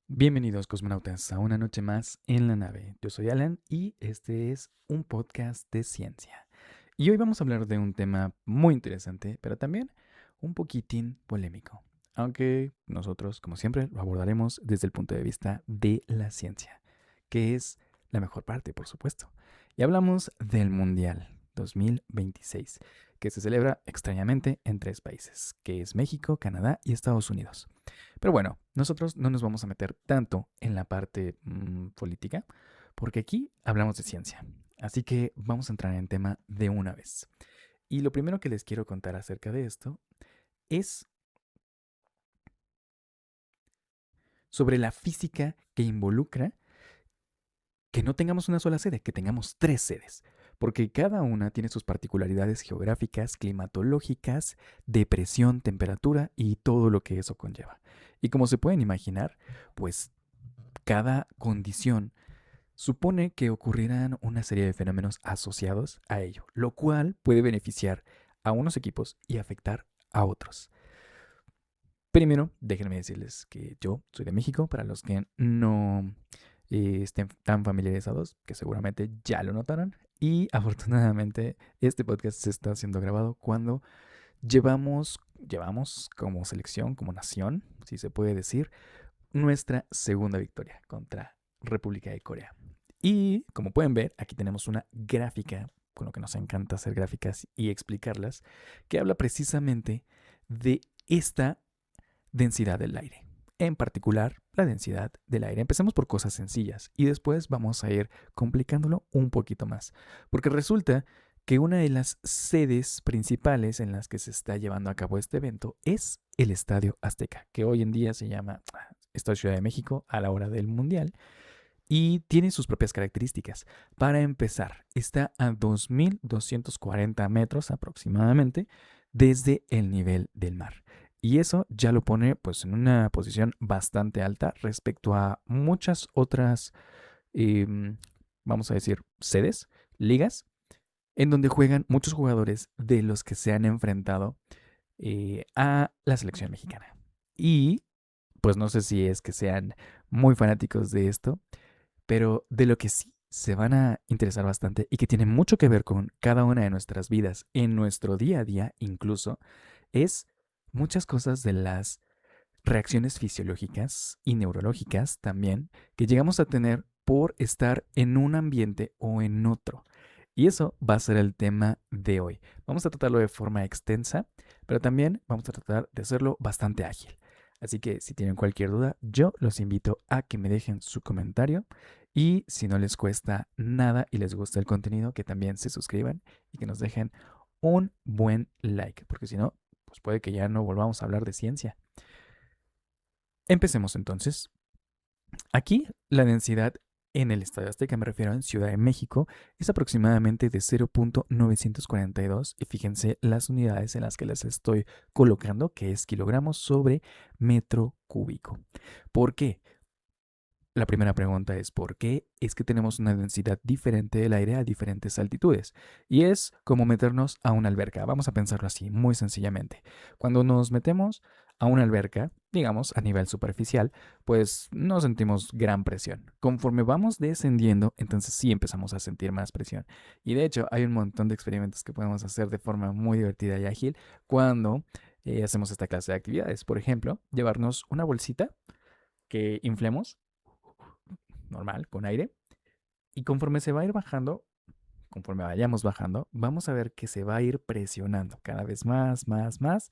Bienvenidos cosmonautas a una noche más en la nave. Yo soy Alan y este es un podcast de ciencia. Y hoy vamos a hablar de un tema muy interesante, pero también un poquitín polémico. Aunque nosotros, como siempre, lo abordaremos desde el punto de vista de la ciencia, que es la mejor parte, por supuesto. Y hablamos del Mundial 2026, que se celebra extrañamente en tres países, que es México, Canadá y Estados Unidos. Pero bueno, nosotros no nos vamos a meter tanto en la parte política, porque aquí hablamos de ciencia. Así que vamos a entrar en tema de una vez. Y lo primero que les quiero contar acerca de esto es sobre la física que involucra que no tengamos una sola sede, que tengamos tres sedes, porque cada una tiene sus particularidades geográficas, climatológicas, de presión, temperatura y todo lo que eso conlleva. Y como se pueden imaginar, pues cada condición supone que ocurrirán una serie de fenómenos asociados a ello, lo cual puede beneficiar a unos equipos y afectar a otros. Primero, déjenme decirles que yo soy de México, para los que no estén tan familiarizados, que seguramente ya lo notaron. Y afortunadamente este podcast se está siendo grabado cuando llevamos como selección, como nación, si se puede decir, nuestra segunda victoria contra República de Corea. Y como pueden ver, aquí tenemos una gráfica, con lo que nos encanta hacer gráficas y explicarlas, que habla precisamente de esta densidad del aire. En particular, la densidad del aire. Empecemos por cosas sencillas y después vamos a ir complicándolo un poquito más. Porque resulta que una de las sedes principales en las que se está llevando a cabo este evento es el Estadio Azteca, que hoy en día se llama Estadio Ciudad de México a la hora del Mundial y tiene sus propias características. Para empezar, está a 2.240 metros aproximadamente desde el nivel del mar. Y eso ya lo pone pues en una posición bastante alta respecto a muchas otras, eh, vamos a decir, sedes, ligas, en donde juegan muchos jugadores de los que se han enfrentado a la selección mexicana. Y pues no sé si es que sean muy fanáticos de esto, pero de lo que sí se van a interesar bastante y que tiene mucho que ver con cada una de nuestras vidas, en nuestro día a día incluso, es muchas cosas de las reacciones fisiológicas y neurológicas también que llegamos a tener por estar en un ambiente o en otro. Y eso va a ser el tema de hoy. Vamos a tratarlo de forma extensa, pero también vamos a tratar de hacerlo bastante ágil. Así que si tienen cualquier duda, yo los invito a que me dejen su comentario y si no les cuesta nada y les gusta el contenido, que también se suscriban y que nos dejen un buen like, porque si no, pues puede que ya no volvamos a hablar de ciencia. Empecemos entonces. Aquí la densidad en el Estadio Azteca, me refiero en Ciudad de México, es aproximadamente de 0.942 y fíjense las unidades en las que les estoy colocando, que es kilogramos sobre metro cúbico. ¿Por qué? La primera pregunta es ¿por qué es que tenemos una densidad diferente del aire a diferentes altitudes? Y es como meternos a una alberca. Vamos a pensarlo así, muy sencillamente. Cuando nos metemos a una alberca, digamos a nivel superficial, pues no sentimos gran presión. Conforme vamos descendiendo, entonces sí empezamos a sentir más presión. Y de hecho hay un montón de experimentos que podemos hacer de forma muy divertida y ágil cuando hacemos esta clase de actividades. Por ejemplo, llevarnos una bolsita que inflemos normal, con aire. Y conforme se va a ir bajando, conforme vayamos bajando, vamos a ver que se va a ir presionando cada vez más, más, más.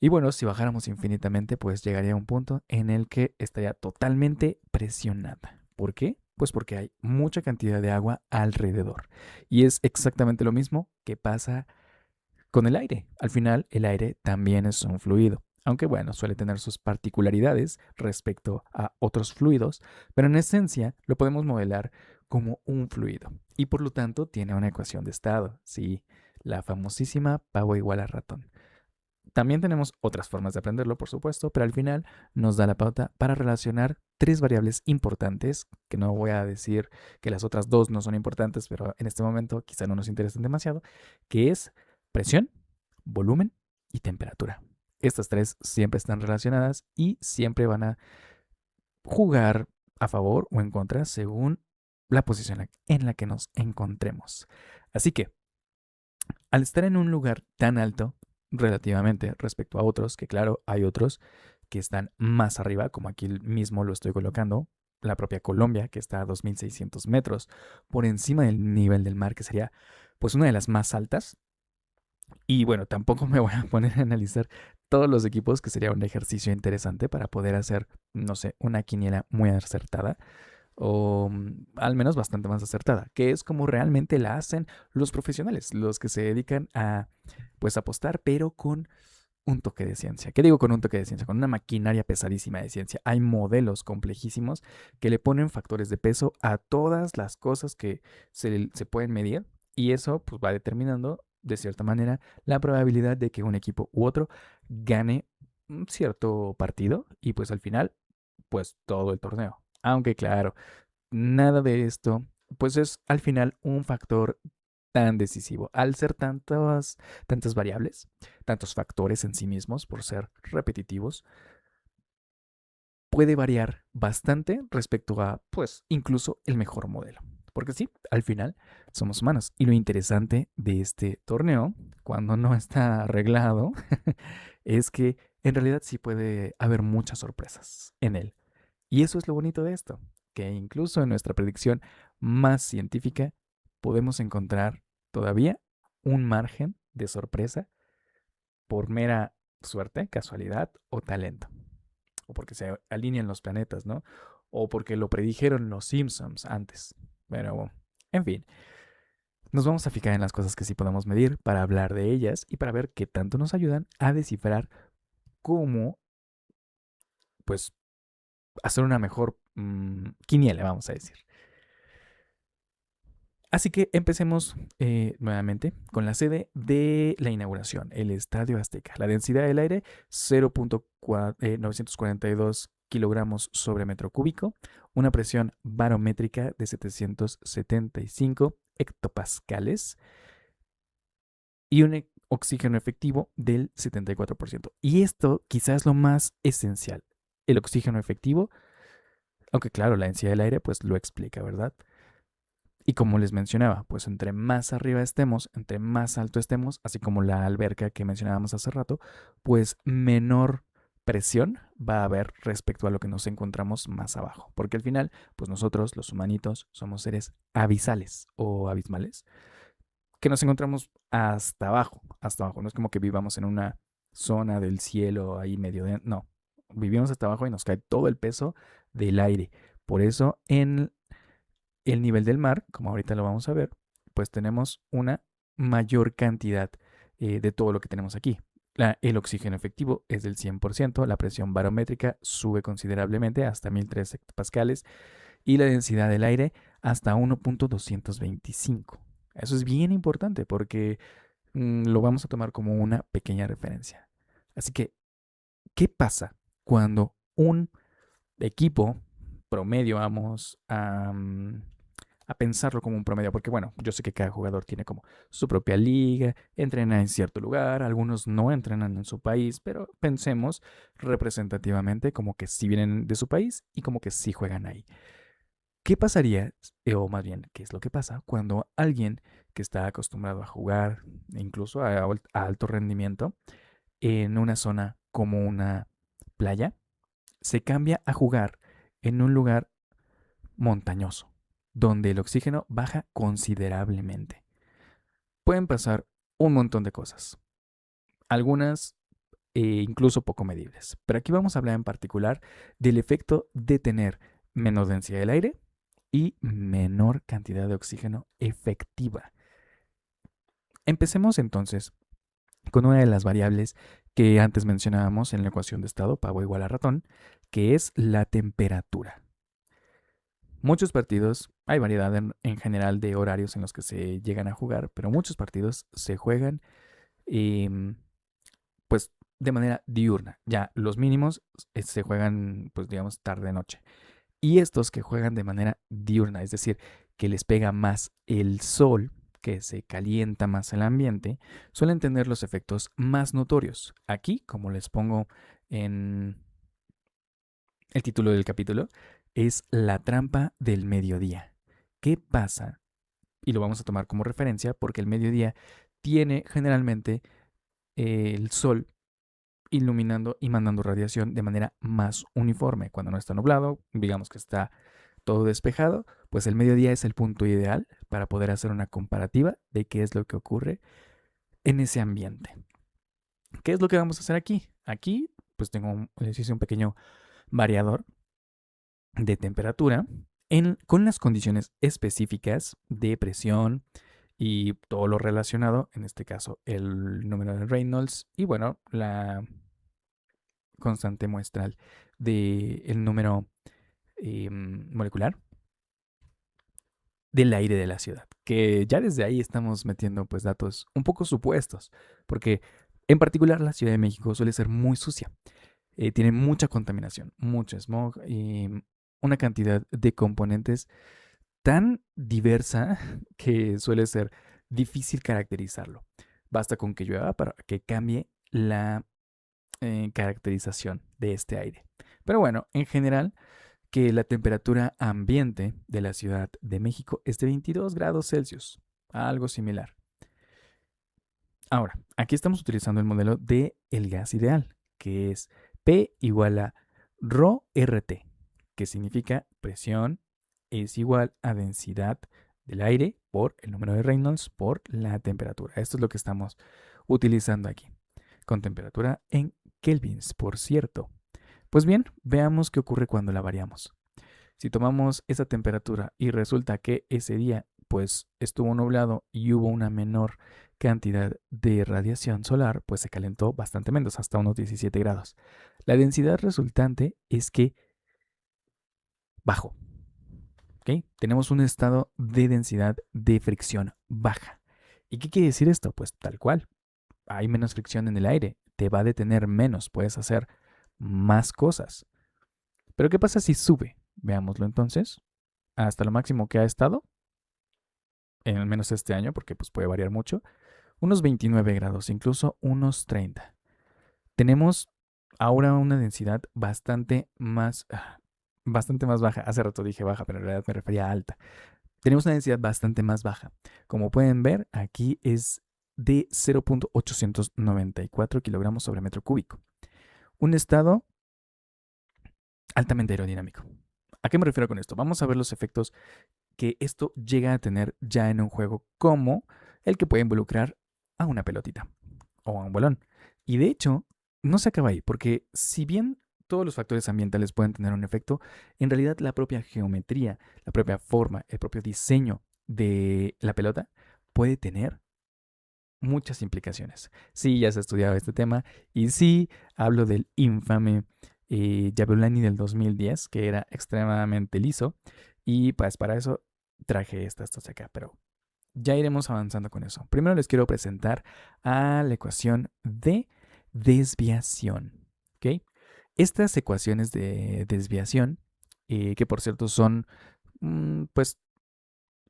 Y bueno, si bajáramos infinitamente, pues llegaría a un punto en el que estaría totalmente presionada. ¿Por qué? Pues porque hay mucha cantidad de agua alrededor. Y es exactamente lo mismo que pasa con el aire. Al final, el aire también es un fluido, aunque bueno, suele tener sus particularidades respecto a otros fluidos, pero en esencia lo podemos modelar como un fluido y por lo tanto tiene una ecuación de estado, sí, la famosísima pavo igual a ratón. También tenemos otras formas de aprenderlo, por supuesto, pero al final nos da la pauta para relacionar tres variables importantes, que no voy a decir que las otras dos no son importantes, pero en este momento quizá no nos interesen demasiado, que es presión, volumen y temperatura. Estas tres siempre están relacionadas y siempre van a jugar a favor o en contra según la posición en la que nos encontremos. Así que, al estar en un lugar tan alto, relativamente respecto a otros, que claro, hay otros que están más arriba, como aquí mismo lo estoy colocando, la propia Colombia, que está a 2.600 metros por encima del nivel del mar, que sería pues una de las más altas. Y bueno, tampoco me voy a poner a analizar todos los equipos, que sería un ejercicio interesante para poder hacer, no sé, una quiniela muy acertada o al menos bastante más acertada, que es como realmente la hacen los profesionales, los que se dedican a pues apostar, pero con un toque de ciencia. ¿Qué digo con un toque de ciencia? Con una maquinaria pesadísima de ciencia. Hay modelos complejísimos que le ponen factores de peso a todas las cosas que se pueden medir y eso pues va determinando de cierta manera la probabilidad de que un equipo u otro gane un cierto partido y pues al final pues todo el torneo. Aunque claro, nada de esto pues es al final un factor tan decisivo. Al ser tantas variables, tantos factores en sí mismos, por ser repetitivos, puede variar bastante respecto a, pues, incluso el mejor modelo. Porque sí, al final somos humanos. Y lo interesante de este torneo, cuando no está arreglado, es que en realidad sí puede haber muchas sorpresas en él. Y eso es lo bonito de esto, que incluso en nuestra predicción más científica podemos encontrar todavía un margen de sorpresa por mera suerte, casualidad o talento. O porque se alinean los planetas, ¿no? O porque lo predijeron los Simpsons antes. Pero, bueno, en fin, nos vamos a fijar en las cosas que sí podemos medir para hablar de ellas y para ver qué tanto nos ayudan a descifrar cómo, pues, hacer una mejor quiniela, vamos a decir. Así que empecemos nuevamente con la sede de la inauguración, el Estadio Azteca. La densidad del aire 0.942 kilogramos sobre metro cúbico, una presión barométrica de 775 hectopascales y un oxígeno efectivo del 74%. Y esto quizás es lo más esencial. El oxígeno efectivo, aunque claro, la densidad del aire pues lo explica, ¿verdad? Y como les mencionaba, pues entre más arriba estemos, entre más alto estemos, así como la alberca que mencionábamos hace rato, pues menor presión va a haber respecto a lo que nos encontramos más abajo. Porque al final, pues nosotros, los humanitos, somos seres abisales o abismales, que nos encontramos hasta abajo, hasta abajo. No es como que vivamos en una zona del cielo ahí medio de... No, vivimos hasta abajo y nos cae todo el peso del aire. Por eso en el nivel del mar, como ahorita lo vamos a ver, pues tenemos una mayor cantidad de todo lo que tenemos aquí. El oxígeno efectivo es del 100%, la presión barométrica sube considerablemente hasta 1003 hectopascales y la densidad del aire hasta 1.225. Eso es bien importante porque lo vamos a tomar como una pequeña referencia. Así que, ¿qué pasa cuando un equipo promedio, vamos a pensarlo como un promedio, porque bueno, yo sé que cada jugador tiene como su propia liga, entrena en cierto lugar, algunos no entrenan en su país, pero pensemos representativamente como que sí vienen de su país y como que sí juegan ahí. ¿Qué pasaría, o más bien, qué es lo que pasa cuando alguien que está acostumbrado a jugar, incluso a alto rendimiento, en una zona como una playa, se cambia a jugar en un lugar montañoso, donde el oxígeno baja considerablemente? Pueden pasar un montón de cosas, algunas incluso poco medibles, pero aquí vamos a hablar en particular del efecto de tener menor densidad del aire y menor cantidad de oxígeno efectiva. Empecemos entonces con una de las variables que antes mencionábamos en la ecuación de estado, pavo igual a ratón, que es la temperatura. Muchos partidos, hay variedad en general de horarios en los que se llegan a jugar, pero muchos partidos se juegan em, pues de manera diurna. Ya los mínimos se juegan pues digamos tarde-noche. Y estos que juegan de manera diurna, es decir, que les pega más el sol, que se calienta más el ambiente, suelen tener los efectos más notorios. Aquí, como les pongo en el título del capítulo es La trampa del mediodía. ¿Qué pasa? Y lo vamos a tomar como referencia porque el mediodía tiene generalmente el sol iluminando y mandando radiación de manera más uniforme. Cuando no está nublado, digamos que está todo despejado, pues el mediodía es el punto ideal para poder hacer una comparativa de qué es lo que ocurre en ese ambiente. ¿Qué es lo que vamos a hacer aquí? Aquí, pues les hice un pequeño variador de temperatura con las condiciones específicas de presión y todo lo relacionado, en este caso el número de Reynolds y bueno, la constante muestral del número molecular del aire de la ciudad. Que ya desde ahí estamos metiendo pues datos un poco supuestos, porque en particular la Ciudad de México suele ser muy sucia. Tiene mucha contaminación, mucho smog y una cantidad de componentes tan diversa que suele ser difícil caracterizarlo. Basta con que llueva para que cambie la caracterización de este aire. Pero bueno, en general, que la temperatura ambiente de la Ciudad de México es de 22 grados Celsius, algo similar. Ahora, aquí estamos utilizando el modelo de el gas ideal, que es P igual a ρRT, que significa presión es igual a densidad del aire por el número de Reynolds por la temperatura. Esto es lo que estamos utilizando aquí, con temperatura en kelvins, por cierto. Pues bien, veamos qué ocurre cuando la variamos. Si tomamos esa temperatura y resulta que ese día pues estuvo nublado y hubo una menor cantidad de radiación solar, pues se calentó bastante menos, hasta unos 17 grados. La densidad resultante es que bajó. ¿Okay? Tenemos un estado de densidad de fricción baja. ¿Y qué quiere decir esto? Pues tal cual. Hay menos fricción en el aire, te va a detener menos, puedes hacer más cosas. Pero ¿qué pasa si sube? Veámoslo entonces. Hasta lo máximo que ha estado, en al menos este año, porque pues puede variar mucho, unos 29 grados, incluso unos 30. Tenemos ahora una densidad bastante más baja. Hace rato dije baja, pero en realidad me refería a alta. Tenemos una densidad bastante más baja. Como pueden ver, aquí es de 0.894 kilogramos sobre metro cúbico. Un estado altamente aerodinámico. ¿A qué me refiero con esto? Vamos a ver los efectos que esto llega a tener ya en un juego como el que puede involucrar a una pelotita o a un balón. Y de hecho, no se acaba ahí, porque si bien todos los factores ambientales pueden tener un efecto, en realidad la propia geometría, la propia forma, el propio diseño de la pelota puede tener muchas implicaciones. Sí, ya se ha estudiado este tema y sí hablo del infame Jabulani del 2010, que era extremadamente liso y pues para eso traje estas dos acá, pero ya iremos avanzando con eso. Primero les quiero presentar a la ecuación de desviación. ¿Ok? Estas ecuaciones de desviación, que por cierto son pues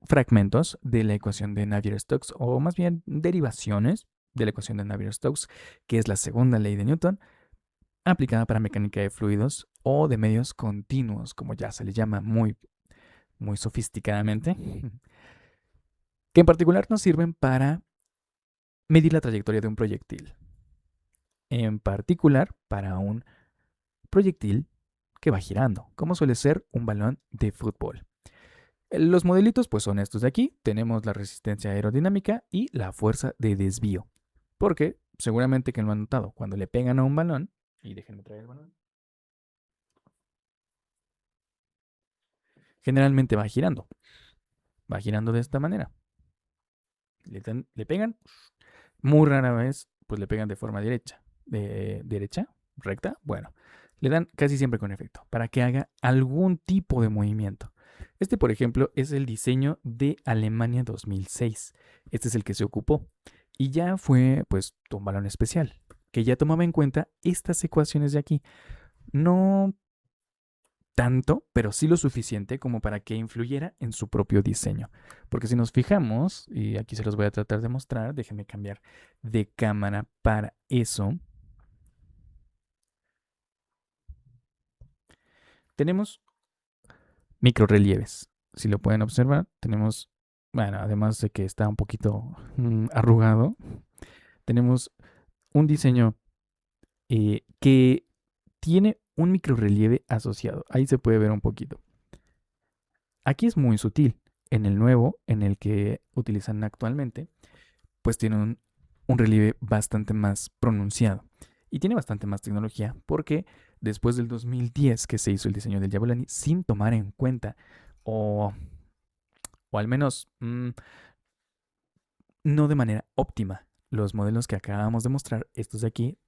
fragmentos de la ecuación de Navier-Stokes, o más bien derivaciones de la ecuación de Navier-Stokes, que es la segunda ley de Newton, aplicada para mecánica de fluidos o de medios continuos, como ya se le llama muy sofisticadamente, que en particular nos sirven para medir la trayectoria de un proyectil. En particular, para un proyectil que va girando, como suele ser un balón de fútbol. Los modelitos pues son estos de aquí. Tenemos la resistencia aerodinámica y la fuerza de desvío. Porque seguramente que lo han notado, cuando le pegan a un balón, y déjenme traer el balón, generalmente va girando de esta manera. Le pegan, muy rara vez pues le pegan de forma derecha. ¿Derecha? ¿Recta? Bueno, le dan casi siempre con efecto, para que haga algún tipo de movimiento. Este, por ejemplo, es el diseño de Alemania 2006. Este es el que se ocupó. Y ya fue, pues, un balón especial, que ya tomaba en cuenta estas ecuaciones de aquí. No tanto, pero sí lo suficiente como para que influyera en su propio diseño. Porque si nos fijamos, y aquí se los voy a tratar de mostrar, déjenme cambiar de cámara para eso. tenemos microrelieves. Si lo pueden observar, tenemos, bueno, además de que está un poquito arrugado, tenemos un diseño que tiene un microrelieve asociado. Ahí se puede ver un poquito. Aquí es muy sutil. En el nuevo, en el que utilizan actualmente, pues tiene un relieve bastante más pronunciado. Y tiene bastante más tecnología porque después del 2010 que se hizo el diseño del Jabulani sin tomar en cuenta o, o al menos no de manera óptima los modelos que acabamos de mostrar, estos de aquí,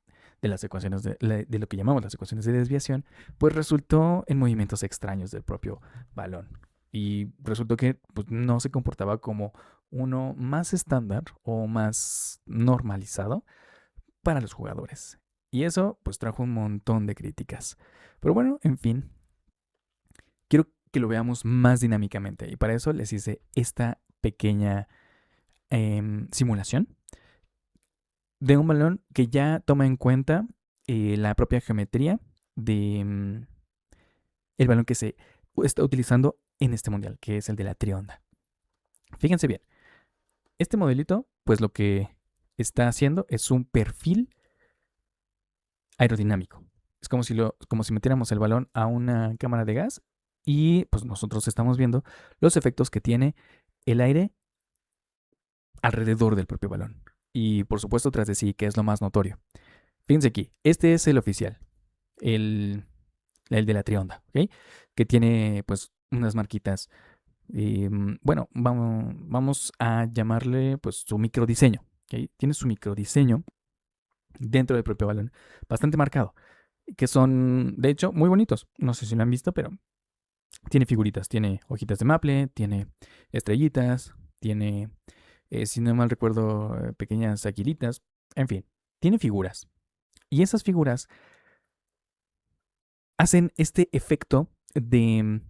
de las ecuaciones de lo que llamamos las ecuaciones de desviación, pues resultó en movimientos extraños del propio balón. Y resultó que pues, no se comportaba como uno más estándar o más normalizado para los jugadores. Y eso pues trajo un montón de críticas. Pero bueno, en fin, quiero que lo veamos más dinámicamente. Y para eso les hice esta pequeña simulación de un balón que ya toma en cuenta la propia geometría de el balón que se está utilizando en este mundial, que es el de la trionda. Fíjense bien, este modelito, pues lo que está haciendo es un perfil aerodinámico. Es como si metiéramos el balón a una cámara de gas y pues nosotros estamos viendo los efectos que tiene el aire alrededor del propio balón. Y por supuesto tras de sí, que es lo más notorio. Fíjense aquí, este es el oficial, el, el de la trionda, ¿ok? Que tiene pues unas marquitas. Bueno, vamos a llamarle pues su microdiseño, ¿ok? Tiene su microdiseño dentro del propio balón, bastante marcado, que son de hecho muy bonitos. No sé si lo han visto, pero tiene figuritas, tiene hojitas de maple, tiene estrellitas, tiene, si no mal recuerdo, pequeñas aguilitas, en fin, tiene figuras. Y esas figuras hacen este efecto de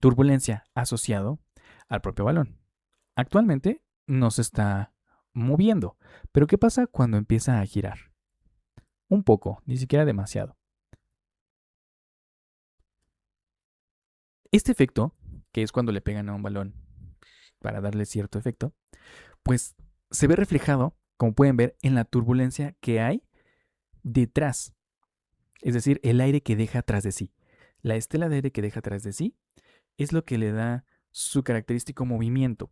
turbulencia asociado al propio balón. Actualmente no se está moviendo, pero ¿qué pasa cuando empieza a girar? Un poco, ni siquiera demasiado. Este efecto, que es cuando le pegan a un balón para darle cierto efecto, pues se ve reflejado, como pueden ver, en la turbulencia que hay detrás, es decir, el aire que deja atrás de sí. La estela de aire que deja atrás de sí es lo que le da su característico movimiento.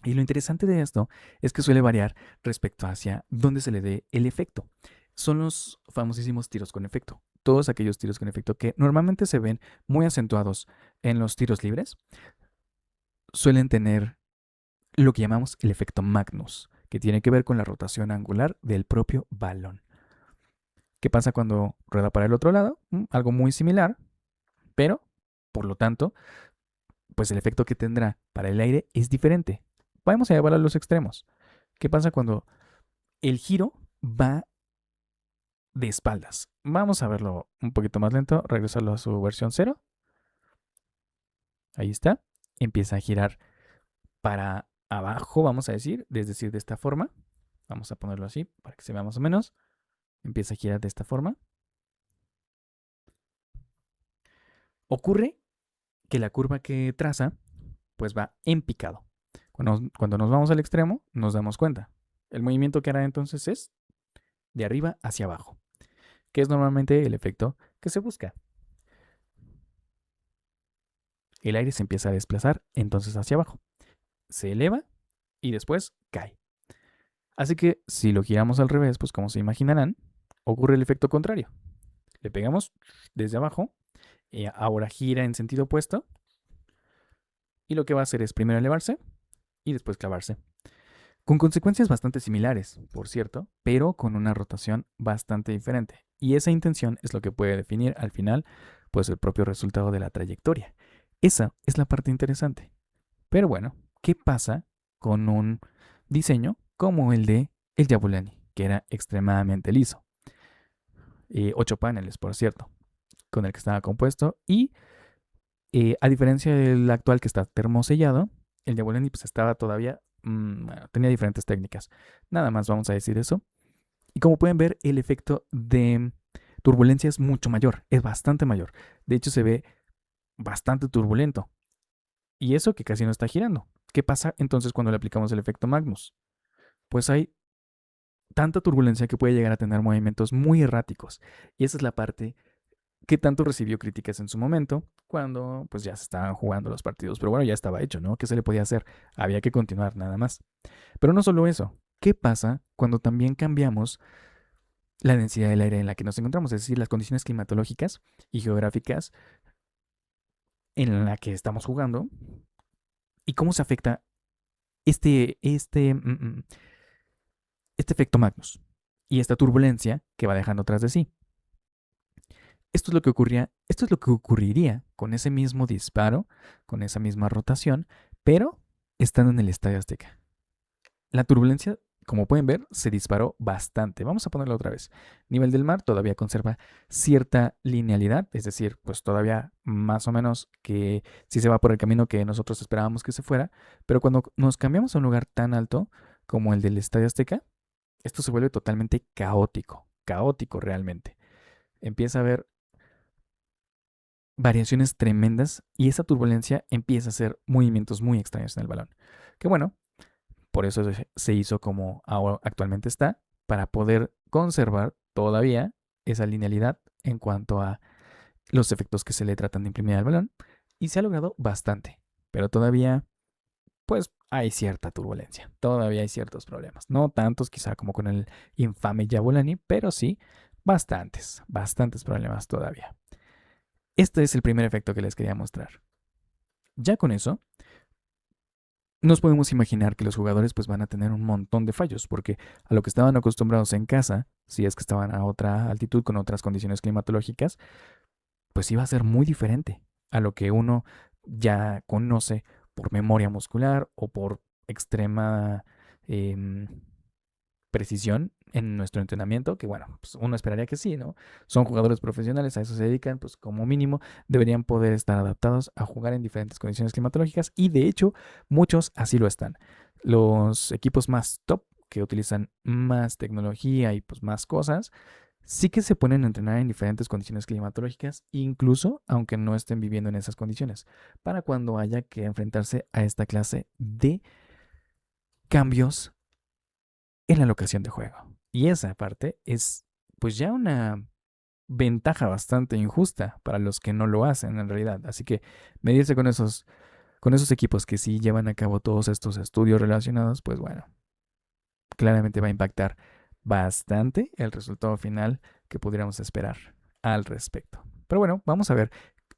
Y lo interesante de esto es que suele variar respecto hacia dónde se le dé el efecto. Son los famosísimos tiros con efecto. Todos aquellos tiros con efecto que normalmente se ven muy acentuados en los tiros libres suelen tener lo que llamamos el efecto Magnus, que tiene que ver con la rotación angular del propio balón. ¿Qué pasa cuando rueda para el otro lado? Algo muy similar, pero, por lo tanto, pues el efecto que tendrá para el aire es diferente. Vamos a llevarlo a los extremos. ¿Qué pasa cuando el giro va de espaldas? Vamos a verlo un poquito más lento, regresarlo a su versión 0. Ahí está. Empieza a girar para abajo, vamos a decir, es decir, de esta forma. Vamos a ponerlo así para que se vea más o menos. Empieza a girar de esta forma. Ocurre que la curva que traza pues va en picado. Cuando nos vamos al extremo nos damos cuenta. El movimiento que hará entonces es de arriba hacia abajo, que es normalmente el efecto que se busca. El aire se empieza a desplazar entonces hacia abajo. Se eleva y después cae. Así que si lo giramos al revés, pues como se imaginarán, ocurre el efecto contrario. Le pegamos desde abajo y ahora gira en sentido opuesto y lo que va a hacer es primero elevarse y después clavarse. Con consecuencias bastante similares, por cierto, pero con una rotación bastante diferente. Y esa intención es lo que puede definir al final pues el propio resultado de la trayectoria. Esa es la parte interesante. Pero bueno, ¿qué pasa con un diseño como el de el Jabulani, que era extremadamente liso? 8 paneles, por cierto, con el que estaba compuesto. Y a diferencia del actual que está termosellado, el Jabulani pues estaba todavía, bueno, tenía diferentes técnicas. Nada más vamos a decir eso. Y como pueden ver, el efecto de turbulencia es mucho mayor, es bastante mayor. De hecho, se ve bastante turbulento. Y eso que casi no está girando. ¿Qué pasa entonces cuando le aplicamos el efecto Magnus? Pues hay tanta turbulencia que puede llegar a tener movimientos muy erráticos. Y esa es la parte que tanto recibió críticas en su momento, cuando pues ya se estaban jugando los partidos. Pero bueno, ya estaba hecho, ¿no? ¿Qué se le podía hacer? Había que continuar nada más. Pero no solo eso. ¿Qué pasa cuando también cambiamos la densidad del aire en la que nos encontramos? Es decir, las condiciones climatológicas y geográficas en la que estamos jugando y cómo se afecta este, este, mm, mm, este efecto Magnus y esta turbulencia que va dejando tras de sí. Esto es lo que ocurriría con ese mismo disparo, con esa misma rotación, pero estando en el Estadio Azteca. La turbulencia, como pueden ver, se disparó bastante. Vamos a ponerlo otra vez. Nivel del mar todavía conserva cierta linealidad, es decir, pues todavía más o menos que si se va por el camino que nosotros esperábamos que se fuera, pero cuando nos cambiamos a un lugar tan alto como el del Estadio Azteca, esto se vuelve totalmente caótico, caótico realmente. Empieza a haber variaciones tremendas y esa turbulencia empieza a hacer movimientos muy extraños en el balón. Que bueno, por eso se hizo como ahora actualmente está, para poder conservar todavía esa linealidad en cuanto a los efectos que se le tratan de imprimir al balón. Y se ha logrado bastante, pero todavía pues hay cierta turbulencia, todavía hay ciertos problemas. No tantos quizá como con el infame Jabulani, pero sí bastantes, bastantes problemas todavía. Este es el primer efecto que les quería mostrar. Ya con eso, nos podemos imaginar que los jugadores pues van a tener un montón de fallos, porque a lo que estaban acostumbrados en casa, si es que estaban a otra altitud con otras condiciones climatológicas, pues iba a ser muy diferente a lo que uno ya conoce por memoria muscular o por extrema eh, precisión en nuestro entrenamiento, que bueno, pues uno esperaría que sí, ¿no? Son jugadores profesionales, a eso se dedican, pues como mínimo deberían poder estar adaptados a jugar en diferentes condiciones climatológicas y de hecho muchos así lo están. Los equipos más top que utilizan más tecnología y pues más cosas, sí que se pueden entrenar en diferentes condiciones climatológicas, incluso aunque no estén viviendo en esas condiciones, para cuando haya que enfrentarse a esta clase de cambios en la locación de juego. Y esa parte es pues ya una ventaja bastante injusta para los que no lo hacen en realidad. Así que medirse con esos equipos que sí llevan a cabo todos estos estudios relacionados, pues bueno, claramente va a impactar bastante el resultado final que pudiéramos esperar al respecto. Pero bueno, vamos a ver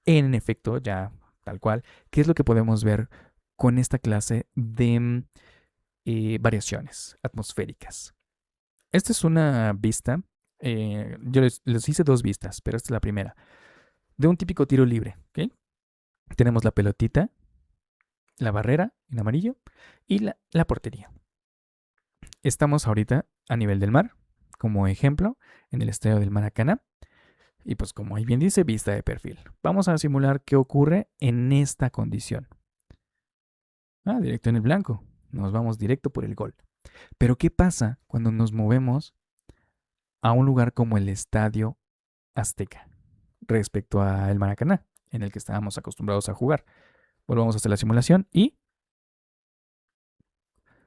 en efecto ya tal cual qué es lo que podemos ver con esta clase de variaciones atmosféricas. Esta es una vista. Yo les hice dos vistas, pero esta es la primera. De un típico tiro libre. ¿Okay? Tenemos la pelotita, la barrera en amarillo y la portería. Estamos ahorita a nivel del mar, como ejemplo, en el estadio del Maracaná. Y pues como ahí bien dice, vista de perfil. Vamos a simular qué ocurre en esta condición. Directo en el blanco. Nos vamos directo por el gol. Pero ¿qué pasa cuando nos movemos a un lugar como el Estadio Azteca respecto al Maracaná, en el que estábamos acostumbrados a jugar? Volvamos a hacer la simulación y,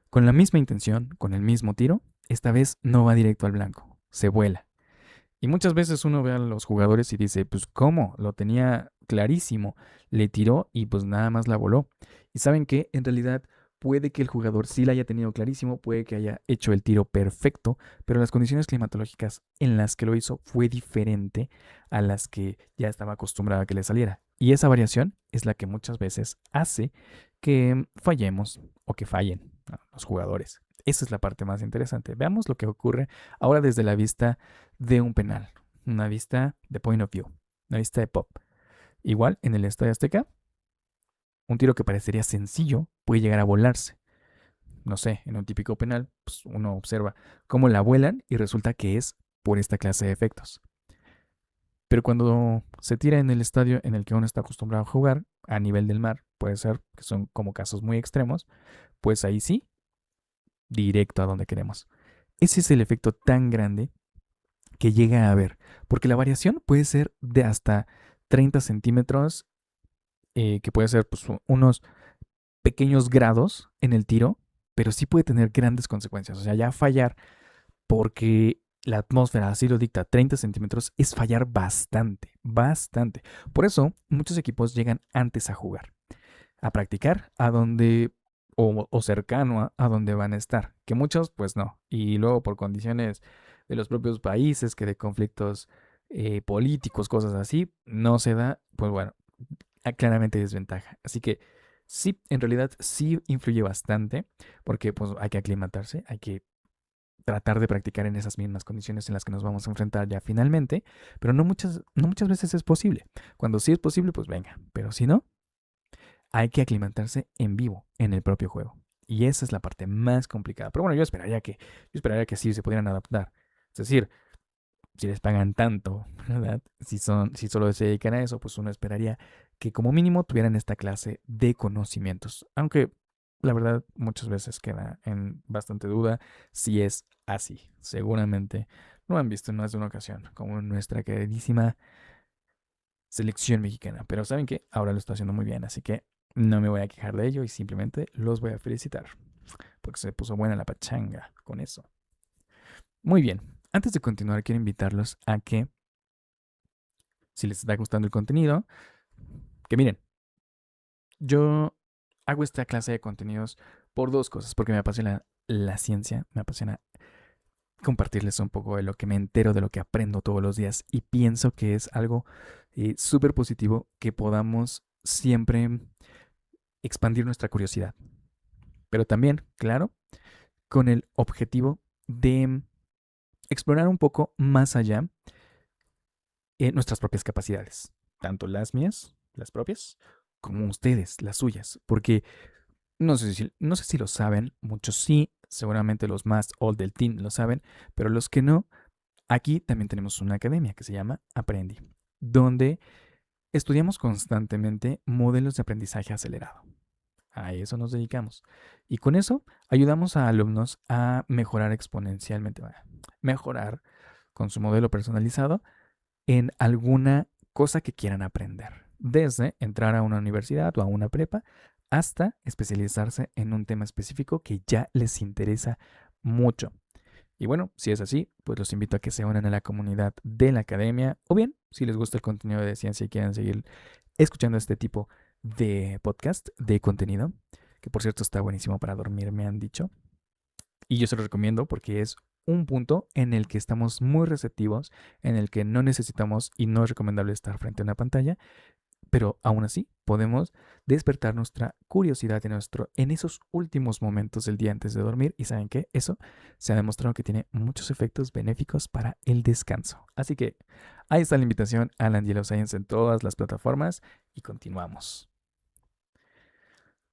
con la misma intención, con el mismo tiro, esta vez no va directo al blanco, se vuela. Y muchas veces uno ve a los jugadores y dice, pues ¿cómo? Lo tenía clarísimo, le tiró y pues nada más la voló. Y saben que en realidad puede que el jugador sí la haya tenido clarísimo, puede que haya hecho el tiro perfecto, pero las condiciones climatológicas en las que lo hizo fue diferente a las que ya estaba acostumbrado a que le saliera. Y esa variación es la que muchas veces hace que fallemos o que fallen, ¿no?, los jugadores. Esa es la parte más interesante. Veamos lo que ocurre ahora desde la vista de un penal, una vista de point of view, una vista de pop. Igual en el Estadio Azteca, un tiro que parecería sencillo puede llegar a volarse. No sé, en un típico penal, pues uno observa cómo la vuelan y resulta que es por esta clase de efectos. Pero cuando se tira en el estadio en el que uno está acostumbrado a jugar, a nivel del mar, puede ser que son como casos muy extremos, pues ahí sí, directo a donde queremos. Ese es el efecto tan grande que llega a haber, porque la variación puede ser de hasta 30 centímetros, que puede ser pues, unos pequeños grados en el tiro, pero sí puede tener grandes consecuencias. O sea, ya fallar porque la atmósfera así lo dicta 30 centímetros es fallar bastante, bastante. Por eso muchos equipos llegan antes a jugar, a practicar a donde o cercano a donde van a estar, que muchos pues no. Y luego por condiciones de los propios países, que de conflictos políticos, cosas así, no se da, pues bueno, claramente desventaja. Así que sí, en realidad sí influye bastante, porque pues hay que aclimatarse, hay que tratar de practicar en esas mismas condiciones en las que nos vamos a enfrentar ya finalmente, pero no muchas veces es posible. Cuando sí es posible, pues venga, pero si no, hay que aclimatarse en vivo, en el propio juego. Y esa es la parte más complicada. Pero bueno, yo esperaría que sí se pudieran adaptar. Es decir, si les pagan tanto, ¿verdad? Si solo se dedican a eso, pues uno esperaría que como mínimo tuvieran esta clase de conocimientos. Aunque la verdad muchas veces queda en bastante duda si es así. Seguramente lo han visto en más de una ocasión, como en nuestra queridísima selección mexicana. Pero saben que ahora lo está haciendo muy bien, así que no me voy a quejar de ello y simplemente los voy a felicitar, porque se puso buena la pachanga con eso. Muy bien, antes de continuar quiero invitarlos a que, si les está gustando el contenido, que miren, yo hago esta clase de contenidos por dos cosas, porque me apasiona la ciencia, me apasiona compartirles un poco de lo que me entero, de lo que aprendo todos los días y pienso que es algo súper positivo que podamos siempre expandir nuestra curiosidad, pero también, claro, con el objetivo de explorar un poco más allá nuestras propias capacidades, tanto las mías, las propias, como ustedes, las suyas, porque no sé si lo saben, muchos sí, seguramente los más old del team lo saben, pero los que no, aquí también tenemos una academia que se llama Aprendi, donde estudiamos constantemente modelos de aprendizaje acelerado. A eso nos dedicamos. Y con eso ayudamos a alumnos a mejorar exponencialmente, mejorar con su modelo personalizado en alguna cosa que quieran aprender. Desde entrar a una universidad o a una prepa hasta especializarse en un tema específico que ya les interesa mucho. Y bueno, si es así, pues los invito a que se unan a la comunidad de la academia o bien, si les gusta el contenido de ciencia y quieren seguir escuchando este tipo de podcast, de contenido, que por cierto está buenísimo para dormir, me han dicho. Y yo se lo recomiendo porque es un punto en el que estamos muy receptivos, en el que no necesitamos y no es recomendable estar frente a una pantalla, pero aún así podemos despertar nuestra curiosidad en esos últimos momentos del día antes de dormir. Y saben que eso se ha demostrado que tiene muchos efectos benéficos para el descanso. Así que ahí está la invitación a la Angelo Science en todas las plataformas y continuamos.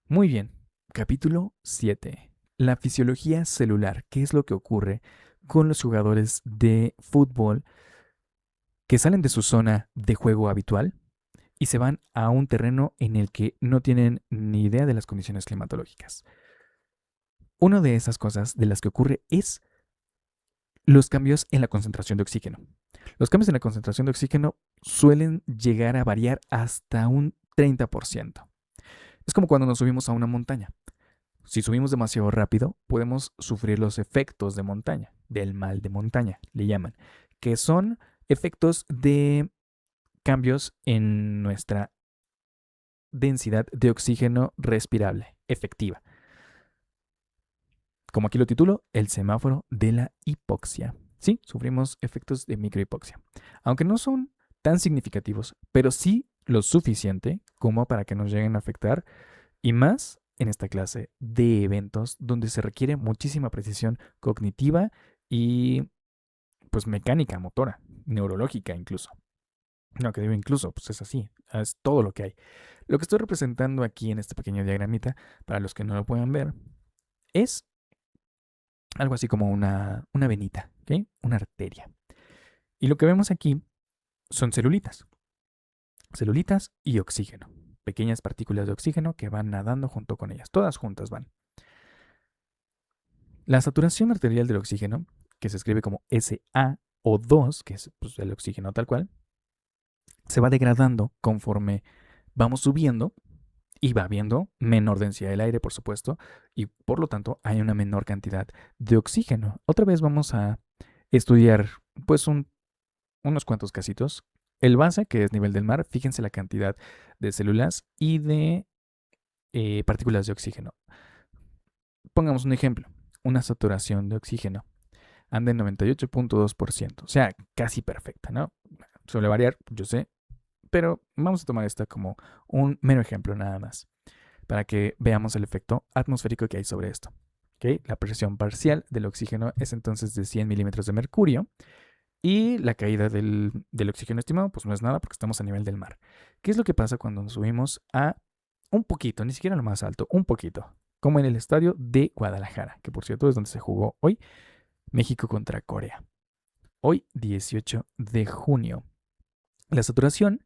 Muy bien, capítulo 7. La fisiología celular. ¿Qué es lo que ocurre con los jugadores de fútbol que salen de su zona de juego habitual y se van a un terreno en el que no tienen ni idea de las condiciones climatológicas? Una de esas cosas de las que ocurre es los cambios en la concentración de oxígeno. Los cambios en la concentración de oxígeno suelen llegar a variar hasta un 30%. Es como cuando nos subimos a una montaña. Si subimos demasiado rápido, podemos sufrir los efectos de montaña, del mal de montaña, le llaman, que son efectos de cambios en nuestra densidad de oxígeno respirable efectiva. Como aquí lo titulo, el semáforo de la hipoxia. Sí, sufrimos efectos de microhipoxia, aunque no son tan significativos, pero sí lo suficiente como para que nos lleguen a afectar, y más en esta clase de eventos donde se requiere muchísima precisión cognitiva y pues mecánica, motora, neurológica incluso. No, que digo incluso, pues es así, es todo lo que hay. Lo que estoy representando aquí en este pequeño diagramita, para los que no lo puedan ver, es algo así como una venita, ¿ok? Una arteria. Y lo que vemos aquí son celulitas. Celulitas y oxígeno. Pequeñas partículas de oxígeno que van nadando junto con ellas. Todas juntas van. La saturación arterial del oxígeno, que se escribe como SA, O2, que es pues, el oxígeno tal cual, se va degradando conforme vamos subiendo y va habiendo menor densidad del aire, por supuesto, y por lo tanto hay una menor cantidad de oxígeno. Otra vez vamos a estudiar pues unos cuantos casitos. El base, que es nivel del mar, fíjense la cantidad de células y de partículas de oxígeno. Pongamos un ejemplo, una saturación de oxígeno anda en 98.2%, o sea, casi perfecta, ¿no? Suele variar, yo sé, pero vamos a tomar esta como un mero ejemplo nada más, para que veamos el efecto atmosférico que hay sobre esto. ¿Okay? La presión parcial del oxígeno es entonces de 100 milímetros de mercurio y la caída del oxígeno estimado pues no es nada porque estamos a nivel del mar. ¿Qué es lo que pasa cuando nos subimos a un poquito, ni siquiera lo más alto, un poquito? Como en el estadio de Guadalajara, que por cierto es donde se jugó hoy México contra Corea. Hoy 18 de junio. La saturación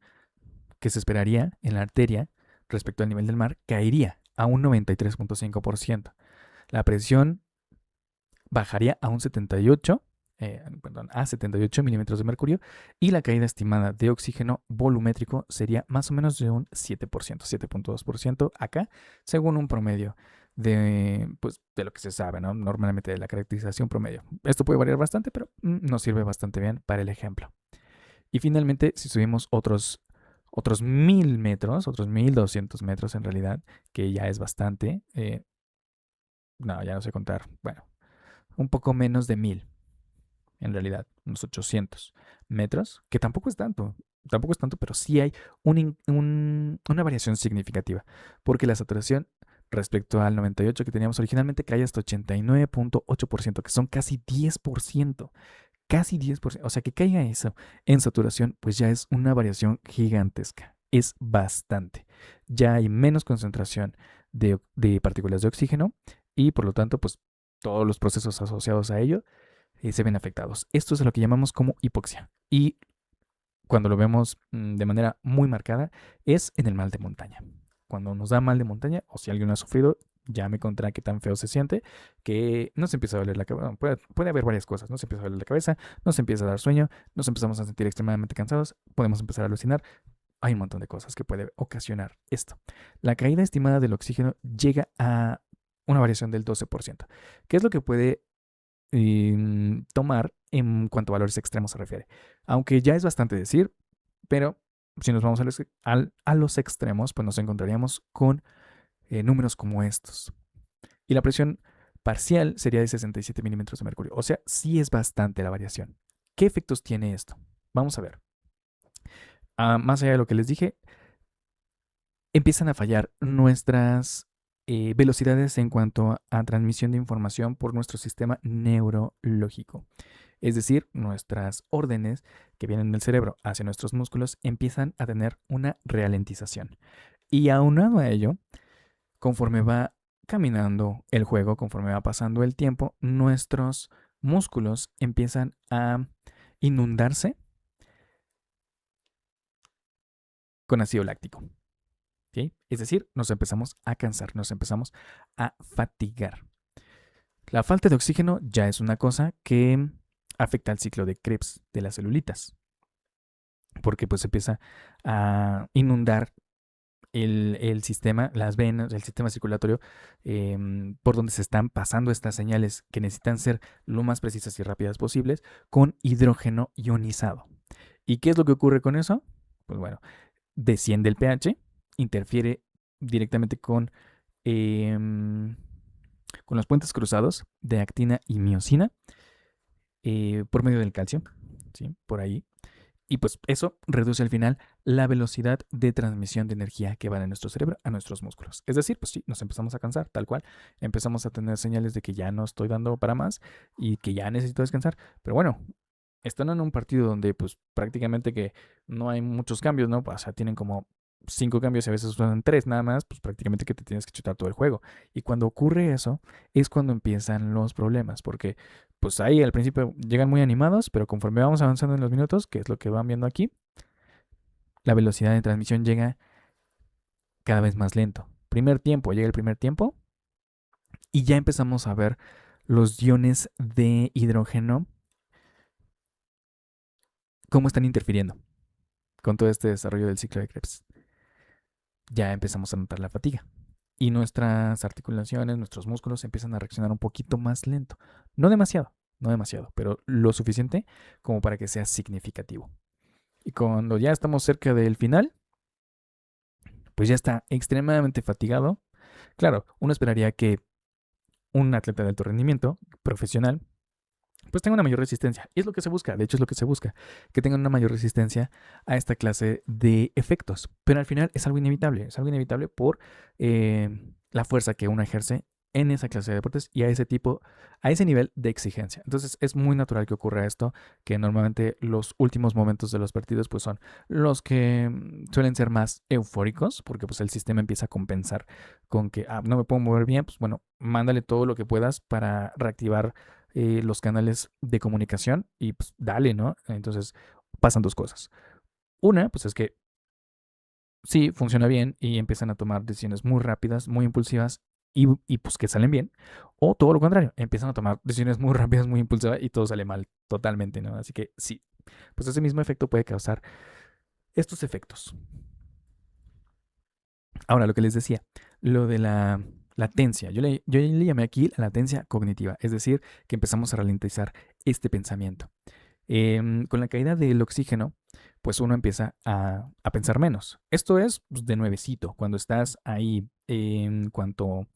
que se esperaría en la arteria respecto al nivel del mar caería a un 93.5%. La presión bajaría a un 78 milímetros de mercurio y la caída estimada de oxígeno volumétrico sería más o menos de un 7%, 7.2% acá, según un promedio pues, de lo que se sabe, ¿no? Normalmente de la caracterización promedio. Esto puede variar bastante, pero nos sirve bastante bien para el ejemplo. Y finalmente, si subimos otros 1000 metros, otros 1200 metros en realidad, que ya es bastante, no, ya no sé contar, bueno, un poco menos de 1000 en realidad, unos 800 metros, que tampoco es tanto, pero sí hay una variación significativa, porque la saturación respecto al 98 que teníamos originalmente cae hasta 89.8%, que son casi 10%, o sea que caiga eso en saturación, pues ya es una variación gigantesca, es bastante. Ya hay menos concentración de partículas de oxígeno y por lo tanto, pues todos los procesos asociados a ello se ven afectados. Esto es lo que llamamos como hipoxia. Y cuando lo vemos de manera muy marcada es en el mal de montaña. Cuando nos da mal de montaña, o si alguien lo ha sufrido, ya me contará qué tan feo se siente, que nos empieza a doler la cabeza. Puede haber varias cosas. Nos empieza a doler la cabeza, nos empieza a dar sueño, nos empezamos a sentir extremadamente cansados, podemos empezar a alucinar. Hay un montón de cosas que puede ocasionar esto. La caída estimada del oxígeno llega a una variación del 12%. ¿Qué es lo que puede tomar en cuanto a valores extremos se refiere? Aunque ya es bastante decir, pero si nos vamos a los extremos, pues nos encontraríamos con números como estos. Y la presión parcial sería de 67 milímetros de mercurio. O sea, sí es bastante la variación. ¿Qué efectos tiene esto? Vamos a ver. Más allá de lo que les dije, empiezan a fallar nuestras velocidades en cuanto a transmisión de información por nuestro sistema neurológico. Es decir, nuestras órdenes que vienen del cerebro hacia nuestros músculos empiezan a tener una ralentización. Y aunado a ello, conforme va caminando el juego, conforme va pasando el tiempo, nuestros músculos empiezan a inundarse con ácido láctico. ¿Sí? Es decir, nos empezamos a cansar, nos empezamos a fatigar. La falta de oxígeno ya es una cosa que afecta al ciclo de Krebs de las celulitas, porque pues empieza a inundar el sistema, las venas, el sistema circulatorio, por donde se están pasando estas señales que necesitan ser lo más precisas y rápidas posibles, con hidrógeno ionizado. ¿Y qué es lo que ocurre con eso? Pues bueno, desciende el pH, interfiere directamente con los puentes cruzados de actina y miocina por medio del calcio, ¿sí? Por ahí. Y pues eso reduce al final la velocidad de transmisión de energía que va de nuestro cerebro a nuestros músculos. Es decir, pues sí, nos empezamos a cansar, tal cual. Empezamos a tener señales de que ya no estoy dando para más y que ya necesito descansar. Pero bueno, están en un partido donde pues prácticamente que no hay muchos cambios, ¿no? O sea, tienen como 5 cambios y a veces son 3 nada más, pues prácticamente que te tienes que chutar todo el juego. Y cuando ocurre eso es cuando empiezan los problemas, porque pues ahí al principio llegan muy animados, pero conforme vamos avanzando en los minutos, que es lo que van viendo aquí, la velocidad de transmisión llega cada vez más lento. Llega el primer tiempo y ya empezamos a ver los iones de hidrógeno cómo están interfiriendo con todo este desarrollo del ciclo de Krebs. Ya empezamos a notar la fatiga y nuestras articulaciones, nuestros músculos empiezan a reaccionar un poquito más lento. No demasiado, no demasiado, pero lo suficiente como para que sea significativo. Y cuando ya estamos cerca del final, pues ya está extremadamente fatigado. Claro, uno esperaría que un atleta de alto rendimiento, profesional, pues tenga una mayor resistencia. Y es lo que se busca, de hecho es lo que se busca, que tengan una mayor resistencia a esta clase de efectos. Pero al final es algo inevitable por la fuerza que uno ejerce en esa clase de deportes y a ese nivel de exigencia. Entonces es muy natural que ocurra esto, que normalmente los últimos momentos de los partidos pues son los que suelen ser más eufóricos, porque pues el sistema empieza a compensar con que no me puedo mover bien, pues bueno, mándale todo lo que puedas para reactivar los canales de comunicación y pues dale, ¿no? Entonces pasan dos cosas. Una, pues es que sí, funciona bien y empiezan a tomar decisiones muy rápidas, muy impulsivas y pues que salen bien. O todo lo contrario, empiezan a tomar decisiones muy rápidas, muy impulsivas y todo sale mal totalmente, ¿no? Así que sí, pues ese mismo efecto puede causar estos efectos. Ahora, lo que les decía, lo de la latencia. Yo le llamé aquí la latencia cognitiva, es decir, que empezamos a ralentizar este pensamiento. Con la caída del oxígeno, pues uno empieza a pensar menos. Esto es pues, de nuevecito, cuando estás ahí en cuanto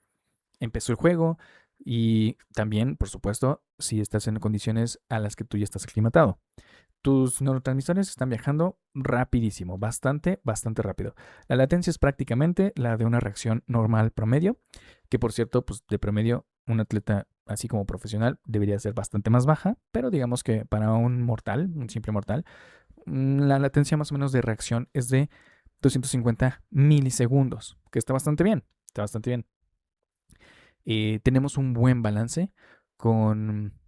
empezó el juego y también, por supuesto, si estás en condiciones a las que tú ya estás aclimatado. Tus neurotransmisores están viajando rapidísimo, bastante, bastante rápido. La latencia es prácticamente la de una reacción normal promedio, que por cierto, pues de promedio, un atleta así como profesional debería ser bastante más baja, pero digamos que para un mortal, un simple mortal, la latencia más o menos de reacción es de 250 milisegundos, que está bastante bien, está bastante bien. Tenemos un buen balance con,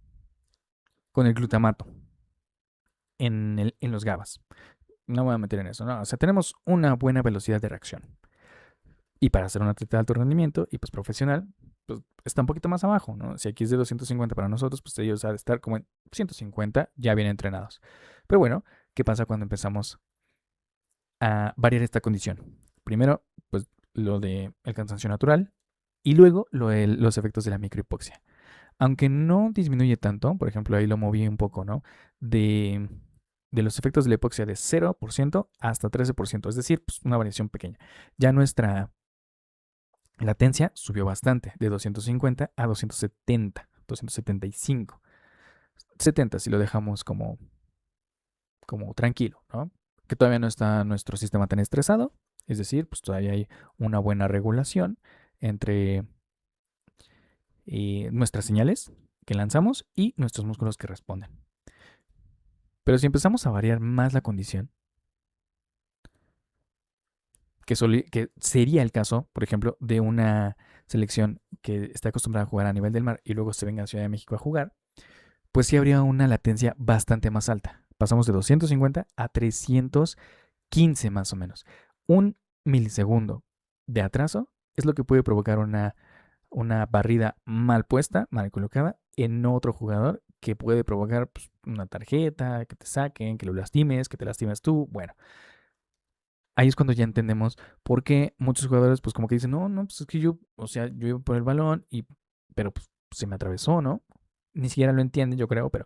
con el glutamato en los GABAs. No me voy a meter en eso, ¿no? O sea, tenemos una buena velocidad de reacción. Y para ser un atleta de alto rendimiento y pues profesional, pues está un poquito más abajo, ¿no? Si aquí es de 250 para nosotros, pues ellos han de estar como en 150 ya bien entrenados. Pero bueno, ¿qué pasa cuando empezamos a variar esta condición? Primero, pues lo del cansancio natural y luego los efectos de la microhipoxia. Aunque no disminuye tanto, por ejemplo, ahí lo moví un poco, ¿no? De los efectos de la hipoxia de 0% hasta 13%, es decir, pues una variación pequeña. Ya nuestra latencia subió bastante, de 250 a 270, 275. 70 si lo dejamos como tranquilo, ¿no? Que todavía no está nuestro sistema tan estresado, es decir, pues todavía hay una buena regulación entre nuestras señales que lanzamos y nuestros músculos que responden. Pero si empezamos a variar más la condición, que sería el caso, por ejemplo, de una selección que está acostumbrada a jugar a nivel del mar y luego se venga a Ciudad de México a jugar, pues sí habría una latencia bastante más alta. Pasamos de 250 a 315 más o menos. Un milisegundo de atraso es lo que puede provocar una barrida mal puesta, mal colocada en otro jugador que puede provocar pues, una tarjeta, que te saquen, que lo lastimes, que te lastimes tú. Bueno, ahí es cuando ya entendemos por qué muchos jugadores pues como que dicen, no, no, pues es que yo, o sea, yo iba por el balón pero pues se me atravesó, ¿no? Ni siquiera lo entienden, yo creo, pero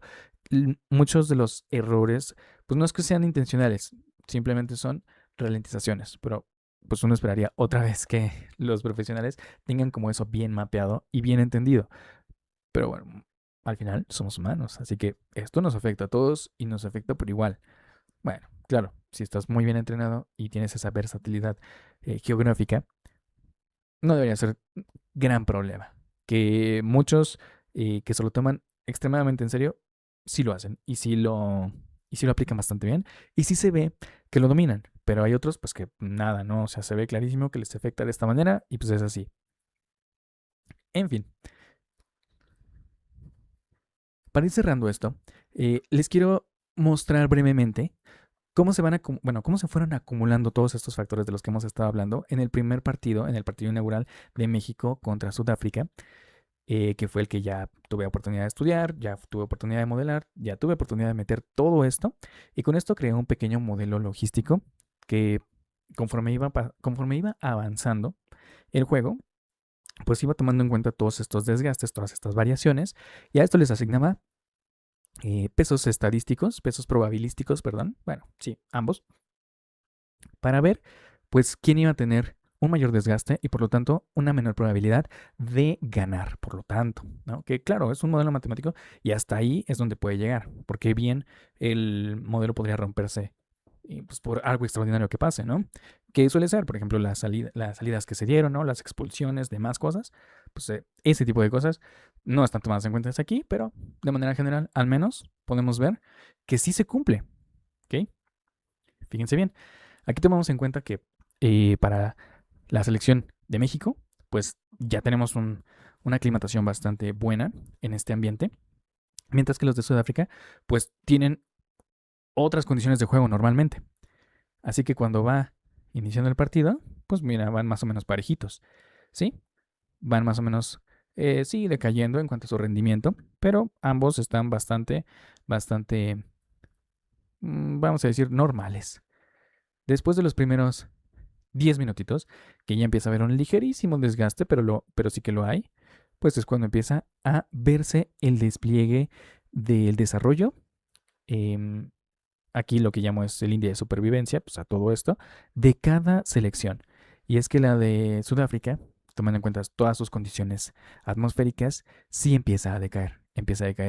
muchos de los errores, pues no es que sean intencionales, simplemente son ralentizaciones, pero pues uno esperaría otra vez que los profesionales tengan como eso bien mapeado y bien entendido. Pero bueno, al final somos humanos, así que esto nos afecta a todos y nos afecta por igual. Bueno, claro, si estás muy bien entrenado y tienes esa versatilidad geográfica, no debería ser gran problema. Que muchos que se lo toman extremadamente en serio, sí lo hacen y sí lo aplican bastante bien. Y sí se ve que lo dominan, pero hay otros pues que nada, ¿no? O sea, se ve clarísimo que les afecta de esta manera y pues es así. En fin, para ir cerrando esto, les quiero mostrar brevemente cómo se fueron acumulando todos estos factores de los que hemos estado hablando en el primer partido, en el partido inaugural de México contra Sudáfrica, que fue el que ya tuve oportunidad de estudiar, ya tuve oportunidad de modelar, ya tuve oportunidad de meter todo esto, y con esto creé un pequeño modelo logístico que conforme iba avanzando el juego, pues iba tomando en cuenta todos estos desgastes, todas estas variaciones, y a esto les asignaba pesos estadísticos, pesos probabilísticos, perdón, bueno, sí, ambos, para ver pues quién iba a tener un mayor desgaste y por lo tanto una menor probabilidad de ganar, por lo tanto, ¿no? Que claro, es un modelo matemático y hasta ahí es donde puede llegar, porque bien el modelo podría romperse pues por algo extraordinario que pase, ¿no? Que suele ser, por ejemplo, las salidas que se dieron, ¿no? Las expulsiones, demás cosas, pues ese tipo de cosas no están tomadas en cuenta aquí, pero de manera general, al menos podemos ver que sí se cumple, ¿ok? Fíjense bien, aquí tomamos en cuenta que para la selección de México, pues ya tenemos una aclimatación bastante buena en este ambiente, mientras que los de Sudáfrica, pues tienen otras condiciones de juego normalmente. Así que cuando va iniciando el partido, pues mira, van más o menos parejitos, ¿sí? Van más o menos, sí, decayendo en cuanto a su rendimiento, pero ambos están bastante, vamos a decir, normales. Después de los primeros 10 minutitos, que ya empieza a haber un ligerísimo desgaste, pero sí que lo hay, pues es cuando empieza a verse el despliegue del desarrollo. em, Aquí lo que llamo es el índice de supervivencia, pues a todo esto, de cada selección. Y es que la de Sudáfrica, tomando en cuenta todas sus condiciones atmosféricas, sí empieza a decaer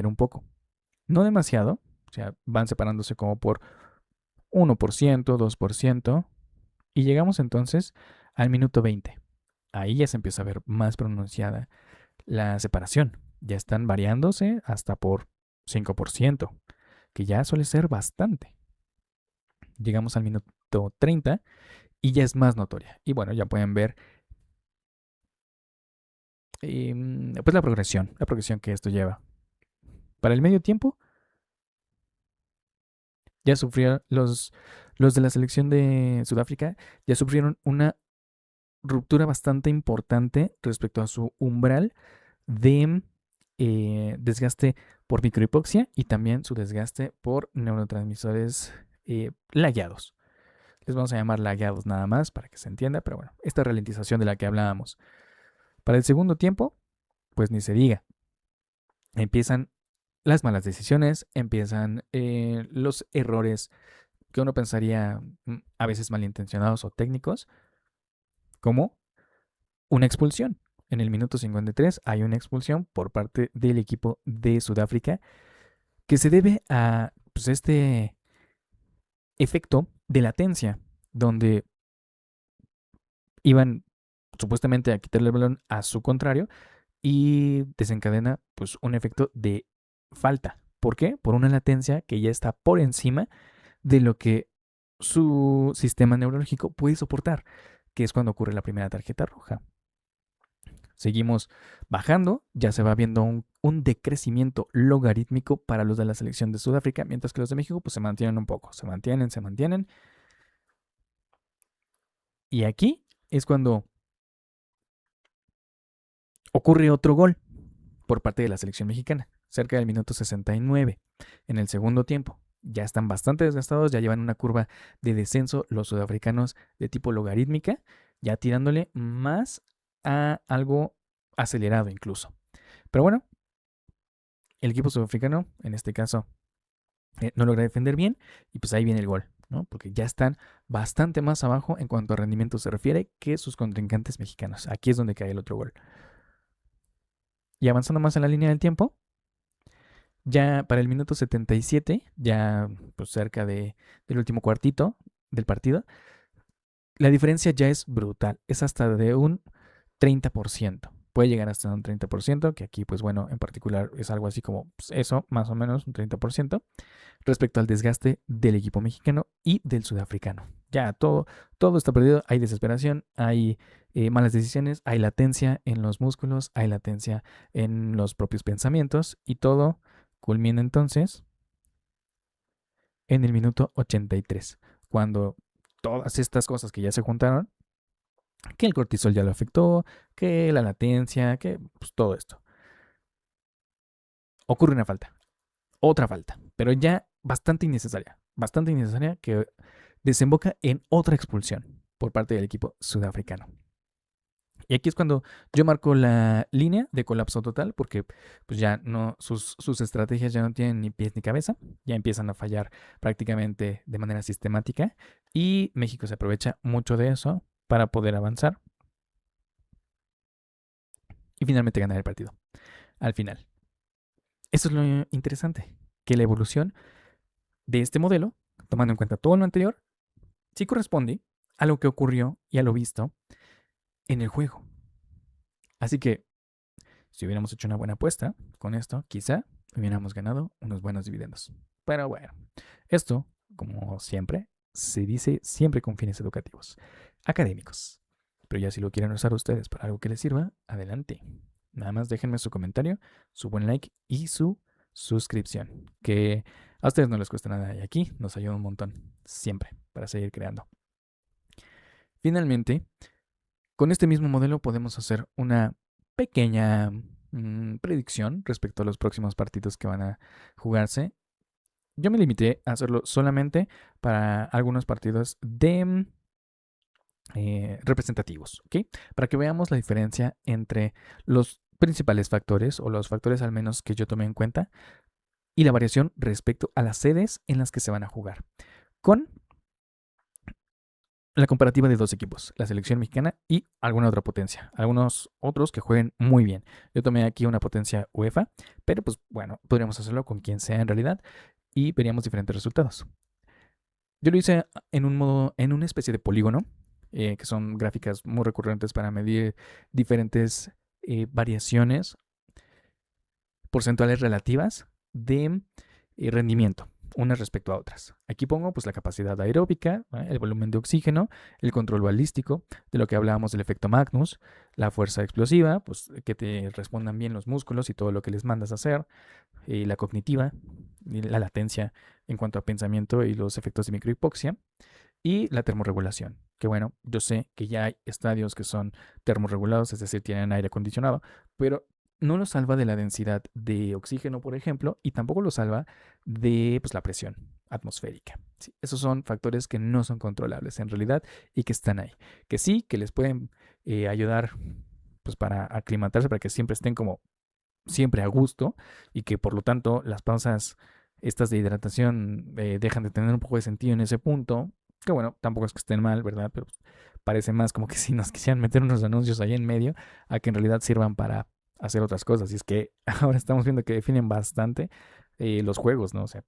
un poco. No demasiado, o sea, van separándose como por 1%, 2%, y llegamos entonces al minuto 20. Ahí ya se empieza a ver más pronunciada la separación. Ya están variándose hasta por 5%, que ya suele ser bastante. Llegamos al minuto 30 y ya es más notoria. Y bueno, ya pueden ver pues la progresión que esto lleva. Para el medio tiempo, ya sufrieron los de la selección de Sudáfrica, ya sufrieron una ruptura bastante importante respecto a su umbral de desgaste por microhipoxia y también su desgaste por neurotransmisores lagueados. Les vamos a llamar lagueados nada más para que se entienda, pero bueno, esta ralentización de la que hablábamos. Para el segundo tiempo, pues ni se diga. Empiezan las malas decisiones, empiezan los errores que uno pensaría a veces malintencionados o técnicos, como una expulsión. En el minuto 53 hay una expulsión por parte del equipo de Sudáfrica que se debe a pues, este efecto de latencia, donde iban supuestamente a quitarle el balón a su contrario y desencadena pues un efecto de falta. ¿Por qué? Por una latencia que ya está por encima de lo que su sistema neurológico puede soportar, que es cuando ocurre la primera tarjeta roja. Seguimos bajando, ya se va viendo un decrecimiento logarítmico para los de la selección de Sudáfrica, mientras que los de México pues se mantienen un poco, se mantienen. Y aquí es cuando ocurre otro gol por parte de la selección mexicana, cerca del minuto 69, en el segundo tiempo. Ya están bastante desgastados, ya llevan una curva de descenso los sudafricanos de tipo logarítmica, ya tirándole más a algo acelerado incluso. Pero bueno, el equipo sudafricano, en este caso, no logra defender bien y pues ahí viene el gol, ¿no? Porque ya están bastante más abajo en cuanto a rendimiento se refiere que sus contrincantes mexicanos. Aquí es donde cae el otro gol. Y avanzando más en la línea del tiempo, ya para el minuto 77, ya pues cerca del último cuartito del partido, la diferencia ya es brutal, es hasta de un 30%. Puede llegar hasta un 30%, que aquí pues bueno, en particular es algo así como pues, eso, más o menos un 30%, respecto al desgaste del equipo mexicano y del sudafricano. Ya todo está perdido, hay desesperación, hay malas decisiones, hay latencia en los músculos, hay latencia en los propios pensamientos y todo culmina entonces en el minuto 83, cuando todas estas cosas que ya se juntaron, que el cortisol ya lo afectó, que la latencia, que pues, todo esto. ocurre una falta, otra falta, pero ya bastante innecesaria que desemboca en otra expulsión por parte del equipo sudafricano. Y aquí es cuando yo marco la línea de colapso total, porque pues ya no, sus estrategias ya no tienen ni pies ni cabeza, ya empiezan a fallar prácticamente de manera sistemática y México se aprovecha mucho de eso para poder avanzar y finalmente ganar el partido. Al final. Eso es lo interesante, que la evolución de este modelo, tomando en cuenta todo lo anterior, sí corresponde a lo que ocurrió y a lo visto en el juego. Así que si hubiéramos hecho una buena apuesta con esto, quizá hubiéramos ganado unos buenos dividendos. Pero bueno, esto, como siempre, se dice siempre con fines educativos, académicos. Pero ya si lo quieren usar ustedes para algo que les sirva, adelante. Nada más déjenme su comentario, su buen like y su suscripción, que a ustedes no les cuesta nada y aquí nos ayuda un montón, siempre, para seguir creando. Finalmente, con este mismo modelo podemos hacer una pequeña predicción respecto a los próximos partidos que van a jugarse. Yo me limité a hacerlo solamente para algunos partidos de representativos, ¿ok? Para que veamos la diferencia entre los principales factores o los factores al menos que yo tomé en cuenta y la variación respecto a las sedes en las que se van a jugar. Con la comparativa de dos equipos, la selección mexicana y alguna otra potencia, algunos otros que jueguen muy bien. Yo tomé aquí una potencia UEFA, pero pues bueno, podríamos hacerlo con quien sea en realidad y veríamos diferentes resultados. Yo lo hice en un modo, en una especie de polígono, que son gráficas muy recurrentes para medir diferentes variaciones porcentuales relativas de rendimiento, unas respecto a otras. Aquí pongo pues la capacidad aeróbica, el volumen de oxígeno, el control balístico, de lo que hablábamos del efecto Magnus, la fuerza explosiva, pues que te respondan bien los músculos y todo lo que les mandas a hacer, la cognitiva, y la latencia en cuanto a pensamiento y los efectos de microhipoxia, y la termorregulación. Que bueno, yo sé que ya hay estadios que son termorregulados, es decir, tienen aire acondicionado, pero no lo salva de la densidad de oxígeno, por ejemplo, y tampoco lo salva de pues, la presión atmosférica. Sí, esos son factores que no son controlables en realidad y que están ahí. Que sí, que les pueden ayudar pues, para aclimatarse, para que siempre estén como siempre a gusto y que por lo tanto las pausas estas de hidratación dejan de tener un poco de sentido en ese punto. Que bueno, tampoco es que estén mal, ¿verdad? Pero parece más como que si nos quisieran meter unos anuncios ahí en medio a que en realidad sirvan para hacer otras cosas. Y es que ahora estamos viendo que definen bastante los juegos, ¿no? O sea,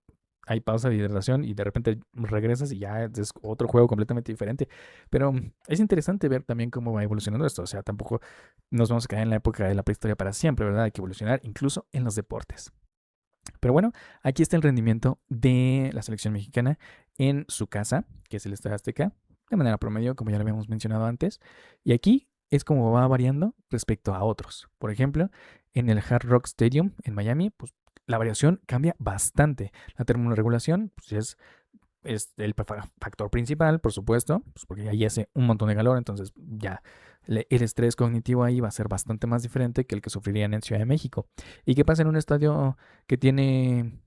hay pausa de hidratación y de repente regresas y ya es otro juego completamente diferente. Pero es interesante ver también cómo va evolucionando esto. O sea, tampoco nos vamos a quedar en la época de la prehistoria para siempre, ¿verdad? Hay que evolucionar incluso en los deportes. Pero bueno, aquí está el rendimiento de la selección mexicana en su casa, que es el Estadio Azteca, de manera promedio, como ya lo habíamos mencionado antes. Y aquí es como va variando respecto a otros. Por ejemplo, en el Hard Rock Stadium en Miami, pues la variación cambia bastante. La termorregulación pues, es el factor principal, por supuesto, pues porque ahí hace un montón de calor, entonces ya el estrés cognitivo ahí va a ser bastante más diferente que el que sufrirían en Ciudad de México. ¿Y qué pasa en un estadio que tiene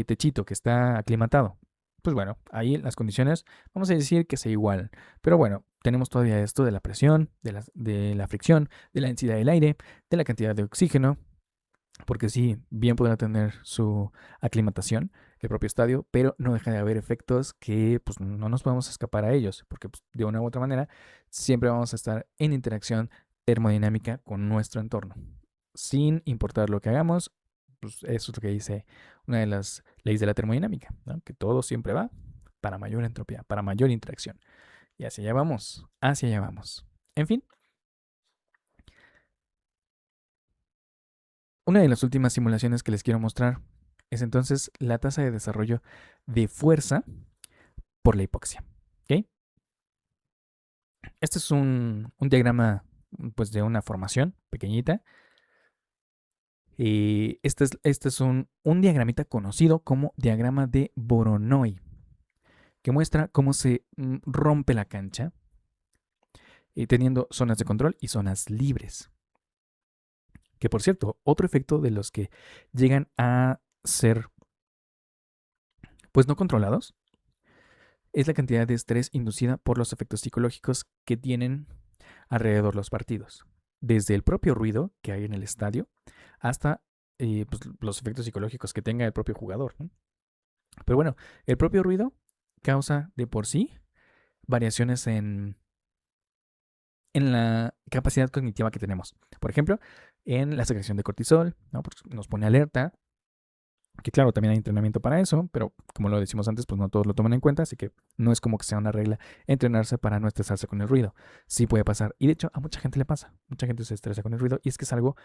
techito, que está aclimatado? Pues bueno, ahí las condiciones, vamos a decir que se igualan. Pero bueno, tenemos todavía esto de la presión, de la fricción, de la densidad del aire, de la cantidad de oxígeno, porque sí, bien podrá tener su aclimatación el propio estadio, pero no deja de haber efectos que pues, no nos podemos escapar a ellos, porque pues, de una u otra manera siempre vamos a estar en interacción termodinámica con nuestro entorno. Sin importar lo que hagamos, pues eso es lo que dice una de las leyes de la termodinámica, ¿no? Que todo siempre va para mayor entropía, para mayor interacción. Y hacia allá vamos, hacia allá vamos. En fin, una de las últimas simulaciones que les quiero mostrar es entonces la tasa de desarrollo de fuerza por la hipoxia. ¿Okay? Este es un diagrama pues, de una formación pequeñita. Y este es un diagramita conocido como diagrama de Voronoi, que muestra cómo se rompe la cancha teniendo zonas de control y zonas libres. ¿Ok? Que por cierto, otro efecto de los que llegan a ser pues no controlados es la cantidad de estrés inducida por los efectos psicológicos que tienen alrededor los partidos. Desde el propio ruido que hay en el estadio hasta pues, los efectos psicológicos que tenga el propio jugador, ¿no? Pero bueno, el propio ruido causa de por sí variaciones en la capacidad cognitiva que tenemos. Por ejemplo, en la secreción de cortisol, ¿no? Porque nos pone alerta, que claro, también hay entrenamiento para eso, pero como lo decimos antes, pues no todos lo toman en cuenta, así que no es como que sea una regla entrenarse para no estresarse con el ruido. Sí puede pasar, y de hecho a mucha gente le pasa, mucha gente se estresa con el ruido, y es que es algo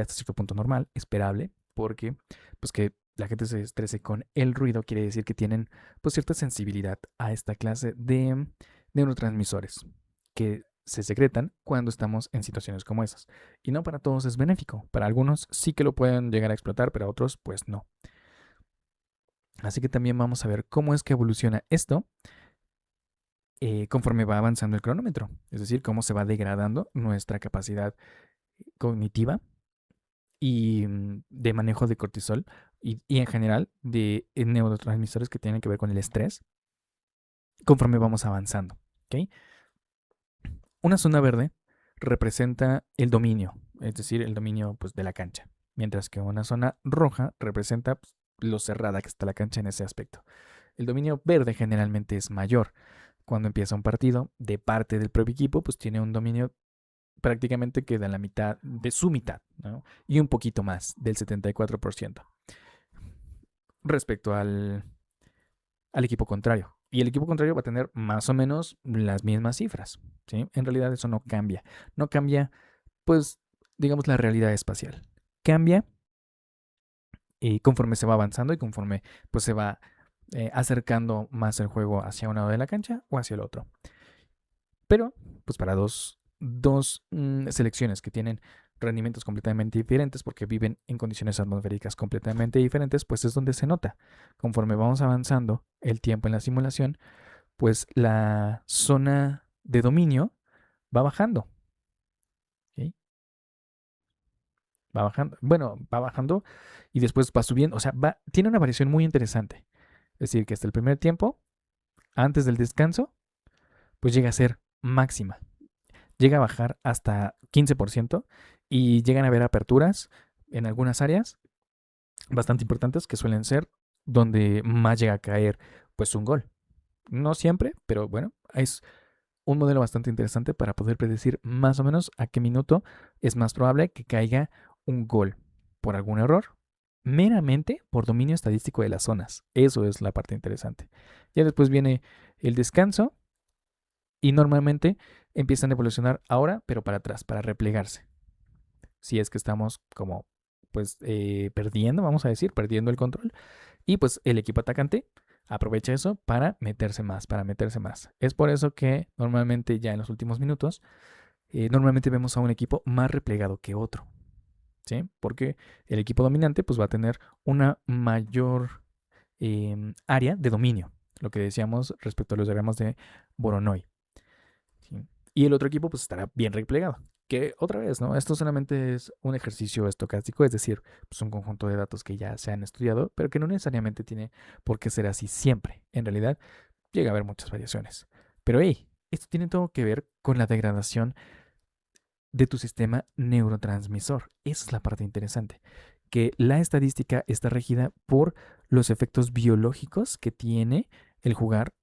hasta cierto punto normal, esperable, porque pues que la gente se estrese con el ruido quiere decir que tienen pues cierta sensibilidad a esta clase de neurotransmisores que se secretan cuando estamos en situaciones como esas. Y no para todos es benéfico. Para algunos sí que lo pueden llegar a explotar, pero a otros pues no. Así que también vamos a ver cómo es que evoluciona esto conforme va avanzando el cronómetro. Es decir, cómo se va degradando nuestra capacidad cognitiva y de manejo de cortisol y en general de neurotransmisores que tienen que ver con el estrés conforme vamos avanzando. ¿Okay? Una zona verde representa el dominio, es decir, el dominio pues, de la cancha, mientras que una zona roja representa pues, lo cerrada que está la cancha en ese aspecto. El dominio verde generalmente es mayor. Cuando empieza un partido, de parte del propio equipo, pues tiene un dominio prácticamente que de la mitad, de su mitad, ¿no? Y un poquito más, del 74%, respecto al equipo contrario. Y el equipo contrario va a tener más o menos las mismas cifras, ¿sí? En realidad eso no cambia. No cambia, pues, digamos, la realidad espacial. Cambia conforme se va avanzando y conforme pues, se va acercando más el juego hacia un lado de la cancha o hacia el otro. Pero, pues para dos selecciones que tienen rendimientos completamente diferentes porque viven en condiciones atmosféricas completamente diferentes, pues es donde se nota. Conforme vamos avanzando el tiempo en la simulación, pues la zona de dominio va bajando. ¿Okay? Va bajando. Bueno, va bajando y después va subiendo. O sea, tiene una variación muy interesante. Es decir, que hasta el primer tiempo, antes del descanso, pues llega a ser máxima. Llega a bajar hasta 15% y llegan a haber aperturas en algunas áreas bastante importantes que suelen ser donde más llega a caer pues un gol. No siempre, pero bueno, es un modelo bastante interesante para poder predecir más o menos a qué minuto es más probable que caiga un gol por algún error, meramente por dominio estadístico de las zonas. Eso es la parte interesante. Ya después viene el descanso y normalmente empiezan a evolucionar ahora, pero para atrás, para replegarse. Si es que estamos como pues perdiendo, vamos a decir, perdiendo el control. Y pues el equipo atacante aprovecha eso para meterse más, para meterse más. Es por eso que normalmente ya en los últimos minutos, normalmente vemos a un equipo más replegado que otro. ¿Sí? Porque el equipo dominante pues va a tener una mayor área de dominio. Lo que decíamos respecto a los diagramas de Voronoi. ¿Sí? Y el otro equipo pues estará bien replegado. Que otra vez, ¿no? Esto solamente es un ejercicio estocástico, es decir, pues un conjunto de datos que ya se han estudiado, pero que no necesariamente tiene por qué ser así siempre. En realidad, llega a haber muchas variaciones. Pero hey, esto tiene todo que ver con la degradación de tu sistema neurotransmisor. Esa es la parte interesante. Que la estadística está regida por los efectos biológicos que tiene el jugar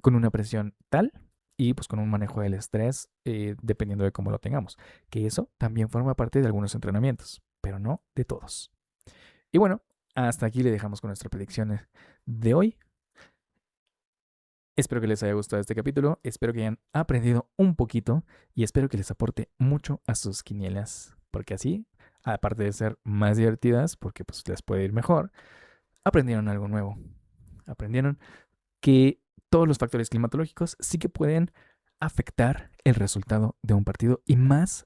con una presión tal y pues con un manejo del estrés dependiendo de cómo lo tengamos. Que eso también forma parte de algunos entrenamientos, pero no de todos. Y bueno, hasta aquí le dejamos con nuestras predicciones de hoy. Espero que les haya gustado este capítulo, espero que hayan aprendido un poquito y espero que les aporte mucho a sus quinielas, porque así, aparte de ser más divertidas, porque pues les puede ir mejor, aprendieron algo nuevo. Aprendieron que todos los factores climatológicos sí que pueden afectar el resultado de un partido y más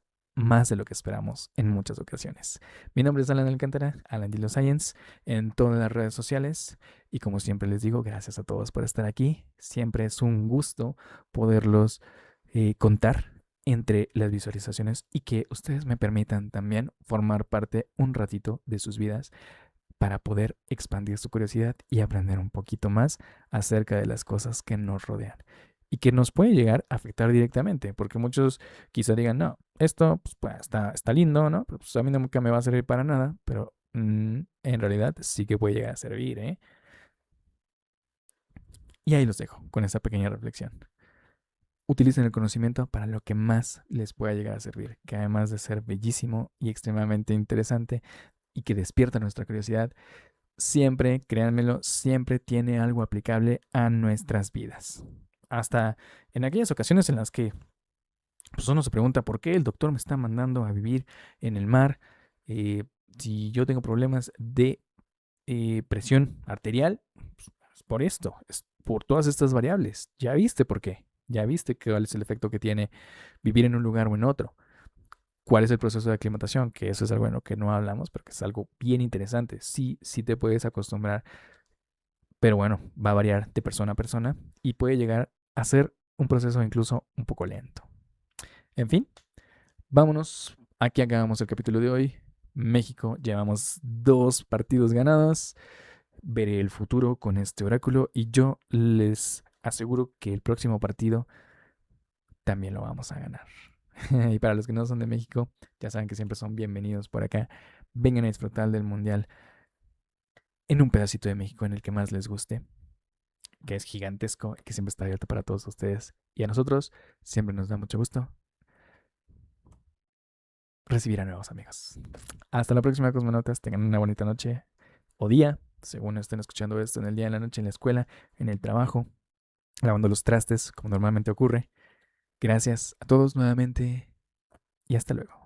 de lo que esperamos en muchas ocasiones. Mi nombre es Alan Alcántara, Alan Dilo Science, en todas las redes sociales y como siempre les digo, gracias a todos por estar aquí. Siempre es un gusto poderlos contar entre las visualizaciones y que ustedes me permitan también formar parte un ratito de sus vidas para poder expandir su curiosidad y aprender un poquito más acerca de las cosas que nos rodean y que nos puede llegar a afectar directamente, porque muchos quizá digan, no, esto pues, está lindo, ¿no? Pero pues a mí nunca me va a servir para nada, pero en realidad sí que puede llegar a servir, ¿eh? Y ahí los dejo con esa pequeña reflexión. Utilicen el conocimiento para lo que más les pueda llegar a servir, que además de ser bellísimo y extremadamente interesante y que despierta nuestra curiosidad, siempre, créanmelo, siempre tiene algo aplicable a nuestras vidas. Hasta en aquellas ocasiones en las que pues, uno se pregunta por qué el doctor me está mandando a vivir en el mar, eh, si yo tengo problemas de presión arterial, pues, es por esto, es por todas estas variables. Ya viste por qué, ya viste cuál es el efecto que tiene vivir en un lugar o en otro. ¿Cuál es el proceso de aclimatación? Que eso es algo en lo que no hablamos, pero que es algo bien interesante. Sí, sí te puedes acostumbrar, pero bueno, va a variar de persona a persona y puede llegar a ser un proceso incluso un poco lento. En fin, vámonos. Aquí acabamos el capítulo de hoy. México, llevamos 2 partidos ganados. Veré el futuro con este oráculo y yo les aseguro que el próximo partido también lo vamos a ganar. Y para los que no son de México, ya saben que siempre son bienvenidos por acá. Vengan a disfrutar del Mundial en un pedacito de México en el que más les guste, que es gigantesco y que siempre está abierto para todos ustedes. Y a nosotros siempre nos da mucho gusto recibir a nuevos amigos. Hasta la próxima, cosmonautas. Tengan una bonita noche o día, según estén escuchando esto, en el día, en la noche, en la escuela, en el trabajo, lavando los trastes, como normalmente ocurre. Gracias a todos nuevamente y hasta luego.